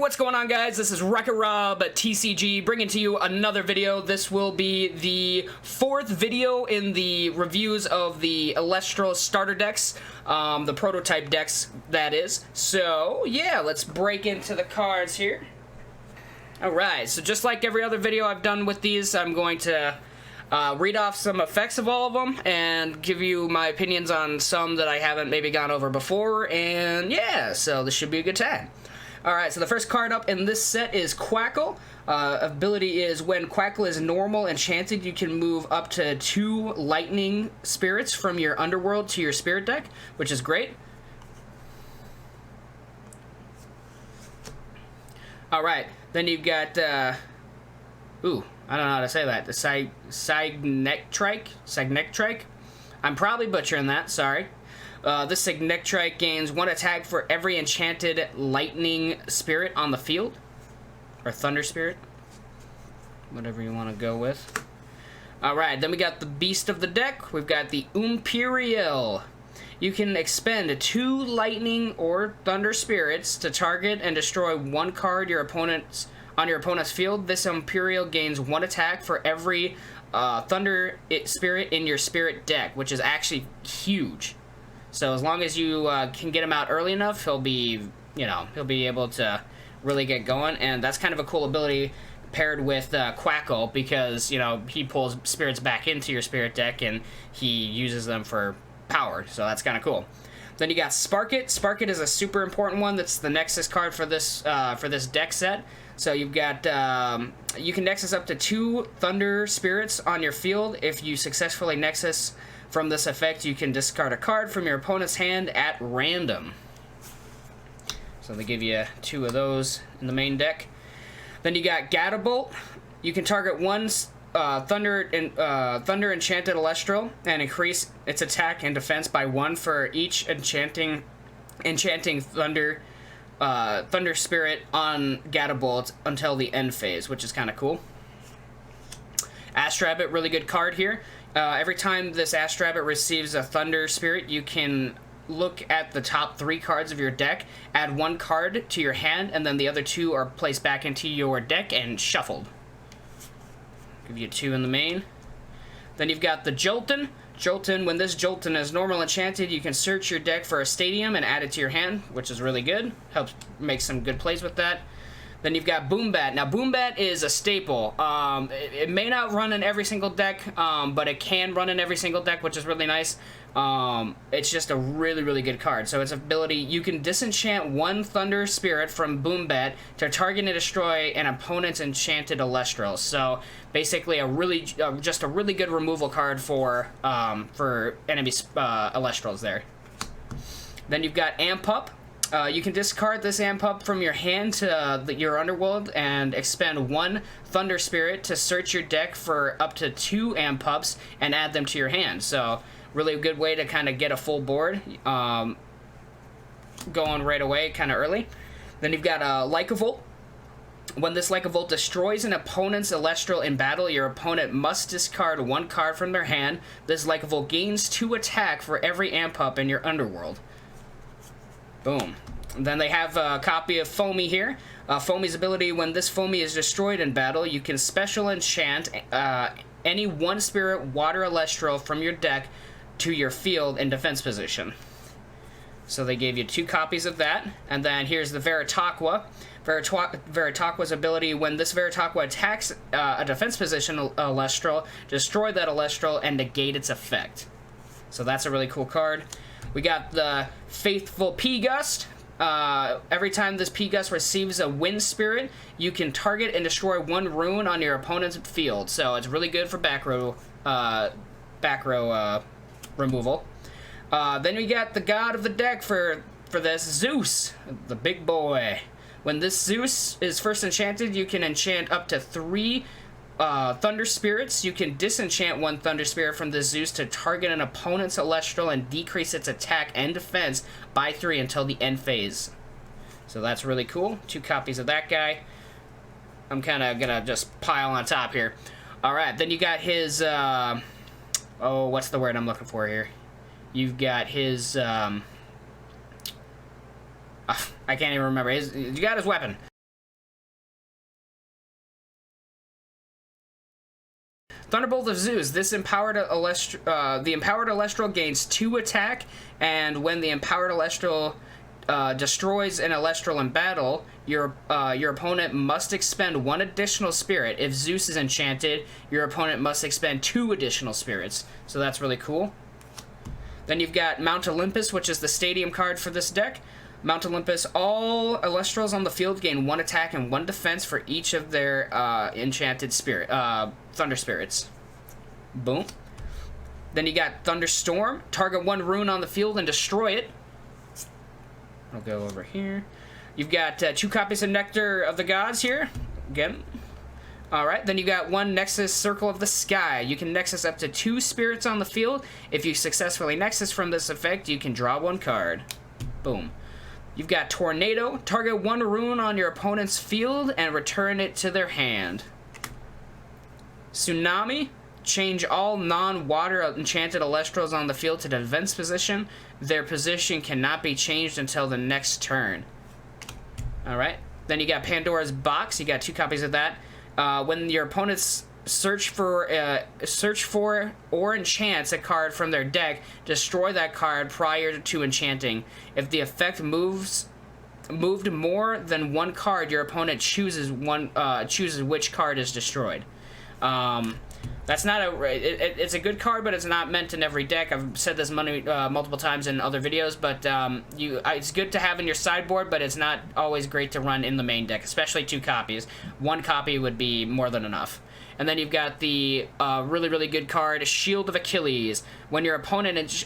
what's going on, guys? This is Wreck-It Rob TCG bringing to you another video. This will be the fourth video in the reviews of the Elestrals starter decks, the prototype decks, that is. So, yeah, let's break into the cards here. Alright, so just like every other video I've done with these, I'm going to read off some effects of all of them and give you my opinions on some that I haven't maybe gone over before, and yeah, so this should be a good time. Alright, so the first card up in this set is Quackle. Ability is when Quackle is normal enchanted, you can move up to 2 lightning spirits from your underworld to your spirit deck, which is great. Alright, then you've got, ooh, I don't know how to say that, the Signectrike? I'm probably butchering that, sorry. This Signectrike gains 1 attack for every enchanted lightning spirit on the field. Or thunder spirit. Whatever you want to go with. Alright, then we got the beast of the deck. We've got the OHMPERIAL. You can expend 2 lightning or thunder spirits to target and destroy 1 card on your opponent's field. This OHMPERIAL gains 1 attack for every thunder spirit in your spirit deck, which is actually huge. So as long as you can get him out early enough, he'll be able to really get going, and that's kind of a cool ability paired with Quackle, because he pulls spirits back into your spirit deck and he uses them for power. So that's kind of cool. Then you got Sparkit. Sparkit is a super important one. That's the Nexus card for this deck set. So you've got you can Nexus up to 2 thunder spirits on your field. If you successfully Nexus from this effect, you can discard a card from your opponent's hand at random. So they give you 2 of those in the main deck. Then you got Gadabolt. You can target 1 Thunder Enchanted Elestral and increase its attack and defense by 1 for each enchanting Thunder Spirit on Gadabolt until the end phase, which is kind of cool. Astrabbit, really good card here. Every time this Astrabbit receives a Thunder Spirit, you can look at the top 3 cards of your deck, add 1 card to your hand, and then the other 2 are placed back into your deck and shuffled. Give you 2 in the main. Then you've got the Jolton. Jolton, when this Jolton is normal enchanted, you can search your deck for a stadium and add it to your hand, which is really good. Helps make some good plays with that. Then you've got Boombat. Now, Boombat is a staple. It may not run in every single deck, but it can run in every single deck, which is really nice. It's just a really, really good card. So its ability, you can disenchant 1 Thunder Spirit from Boombat to target and destroy an opponent's enchanted Elestrals. So basically, just a really good removal card for enemy Elestrals there. Then you've got Amp Up. You can discard this Amp Up from your hand to your underworld and expend 1 Thunder Spirit to search your deck for up to 2 Amp Ups and add them to your hand. So really a good way to kind of get a full board going right away, kind of early. Then you've got Lycavolt. When this Lycavolt destroys an opponent's Elestral in battle, your opponent must discard 1 card from their hand. This Lycavolt gains 2 attack for every Amp Up in your underworld. Boom. Then they have a copy of Foamy here. Foamy's ability, when this Foamy is destroyed in battle, you can special enchant any 1 spirit water Elestral from your deck to your field in defense position. So they gave you 2 copies of that. And then here's the Veritaqua. Veritaqua's ability, when this Veritaqua attacks a defense position Elestral, destroy that Elestral and negate its effect. So that's a really cool card. We got the Faithful P-Gust. Every time this P-Gust receives a Wind Spirit, you can target and destroy 1 rune on your opponent's field. So it's really good for back row removal. Then we got the god of the deck for this, Zeus, the big boy. When this Zeus is first enchanted, you can enchant up to 3 Thunder Spirits. You can disenchant 1 Thunder Spirit from this Zeus to target an opponent's Elestral and decrease its attack and defense by 3 until the end phase. So that's really cool. 2 copies of that guy. I'm kind of gonna just pile on top here. Alright, then you got his, oh, what's the word I'm looking for here? You've got his, I can't even remember. You got his weapon. Thunderbolt of Zeus. This empowered the empowered Elestral gains 2 attack, and when the empowered Elestral destroys an Elestral in battle, your opponent must expend 1 additional spirit. If Zeus is enchanted, your opponent must expend 2 additional spirits. So that's really cool. Then you've got Mount Olympus, which is the stadium card for this deck. Mount Olympus, all Elestrals on the field gain 1 attack and 1 defense for each of their enchanted spirit, Thunder Spirits. Boom. Then you got Thunderstorm. Target 1 rune on the field and destroy it. I'll go over here. You've got 2 copies of Nectar of the Gods here. Again. Alright, then you got 1 Nexus Circle of the Sky. You can Nexus up to 2 spirits on the field. If you successfully Nexus from this effect, you can draw 1 card. Boom. You've got Tornado. Target 1 rune on your opponent's field and return it to their hand. Tsunami. Change all non-water enchanted Elestrals on the field to defense position. Their position cannot be changed until the next turn. Alright. Then you got Pandora's Box. You got 2 copies of that. When your opponents search for or enchants a card from their deck, destroy that card prior to enchanting. If the effect moved more than 1 card, your opponent chooses which card is destroyed. That's not it's a good card, but it's not meant in every deck. I've said this multiple times in other videos, but it's good to have in your sideboard, but it's not always great to run in the main deck, especially 2 copies. 1 copy would be more than enough. And then you've got the really, really good card, Shield of Achilles. When your opponent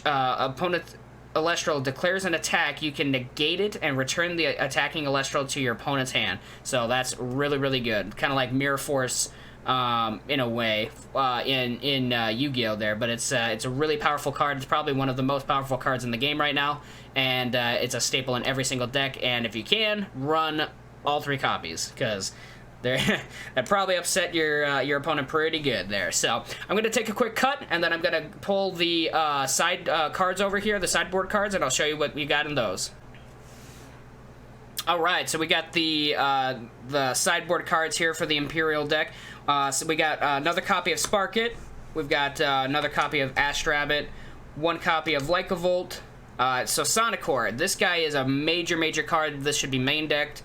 Elestral declares an attack, you can negate it and return the attacking Elestral to your opponent's hand. So that's really, really good. Kind of like Mirror Force in a way in Yu-Gi-Oh! There, but it's a really powerful card. It's probably one of the most powerful cards in the game right now, and it's a staple in every single deck. And if you can, run all 3 copies, because that probably upset your opponent pretty good there. So I'm going to take a quick cut, and then I'm going to pull the side cards over here, the sideboard cards, and I'll show you what we got in those. Alright, so we got the sideboard cards here for the Imperial deck. So we got another copy of Spark It. We've got another copy of Astrabbit, 1 copy of Lycavolt. So Sonicore, this guy is a major, major card. This should be main decked.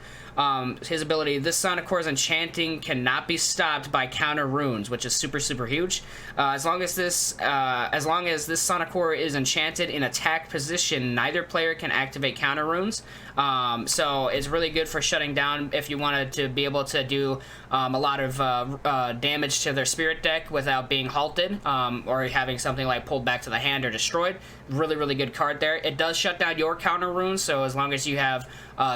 His ability, this Sonicore's enchanting cannot be stopped by counter runes, which is super, super huge. As long as this Sonicore is enchanted in attack position, neither player can activate counter runes. So it's really good for shutting down if you wanted to be able to do a lot of damage to their spirit deck without being halted, or having something like pulled back to the hand or destroyed. Really, really good card there. It does shut down your counter runes, so as long as you have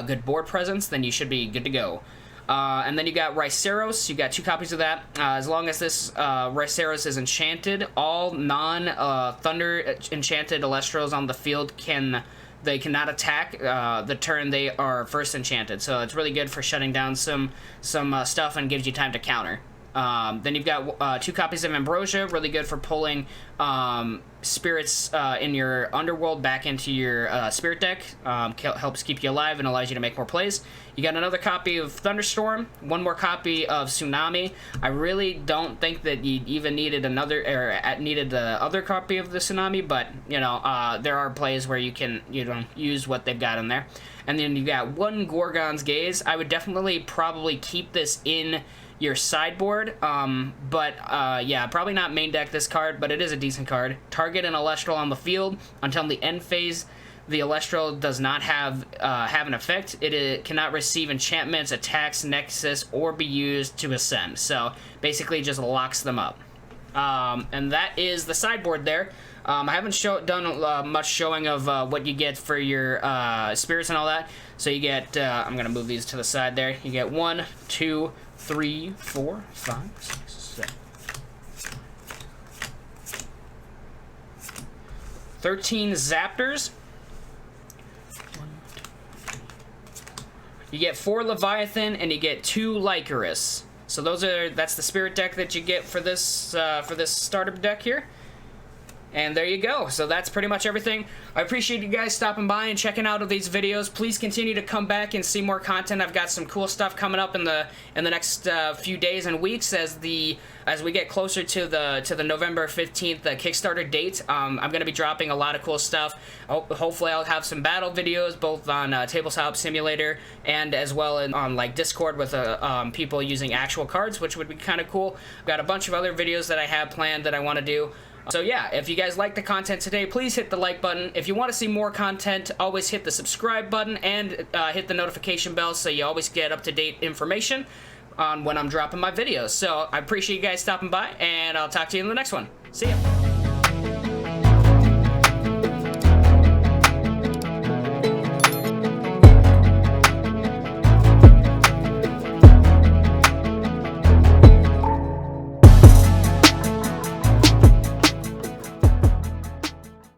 good board presence, then you should be good to go. And then you got Ryceros. You got 2 copies of that. As long as this Ryceros is enchanted, all non-Thunder enchanted Elestrals on the field cannot attack the turn they are first enchanted. So it's really good for shutting down some stuff and gives you time to counter. Then you've got 2 copies of Ambrosia, really good for pulling spirits in your underworld back into your spirit deck. Helps keep you alive and allows you to make more plays. You got another copy of Thunderstorm, 1 more copy of Tsunami. I really don't think that you even needed needed the other copy of the Tsunami, but you know, there are plays where you can use what they've got in there. And then you got 1 Gorgon's Gaze. I would definitely probably keep this in your sideboard, yeah, probably not main deck this card, but it is a decent card. Target an Elestral on the field until the end phase. The Elestral does not have an effect. It cannot receive enchantments, attacks, nexus, or be used to ascend. So basically, just locks them up. And that is the sideboard there. I haven't done much showing of what you get for your spirits and all that. So you get, I'm gonna move these to the side there. You get 1, 2, 3, 4, 5, 6, 7. 13 Zaptors. You get 4 Leviathan and you get 2 Lycaris. So that's the spirit deck that you get for this starter deck here. And there you go. So that's pretty much everything. I appreciate you guys stopping by and checking out of these videos. Please continue to come back and see more content. I've got some cool stuff coming up in the next few days and weeks as we get closer to the November 15th Kickstarter date. I'm going to be dropping a lot of cool stuff. Hopefully I'll have some battle videos both on Tabletop Simulator and as well on like Discord with people using actual cards, which would be kind of cool. I've got a bunch of other videos that I have planned that I want to do. So yeah, if you guys like the content today, please hit the like button. If you want to see more content, always hit the subscribe button and hit the notification bell so you always get up-to-date information on when I'm dropping my videos. So I appreciate you guys stopping by, and I'll talk to you in the next one. See ya.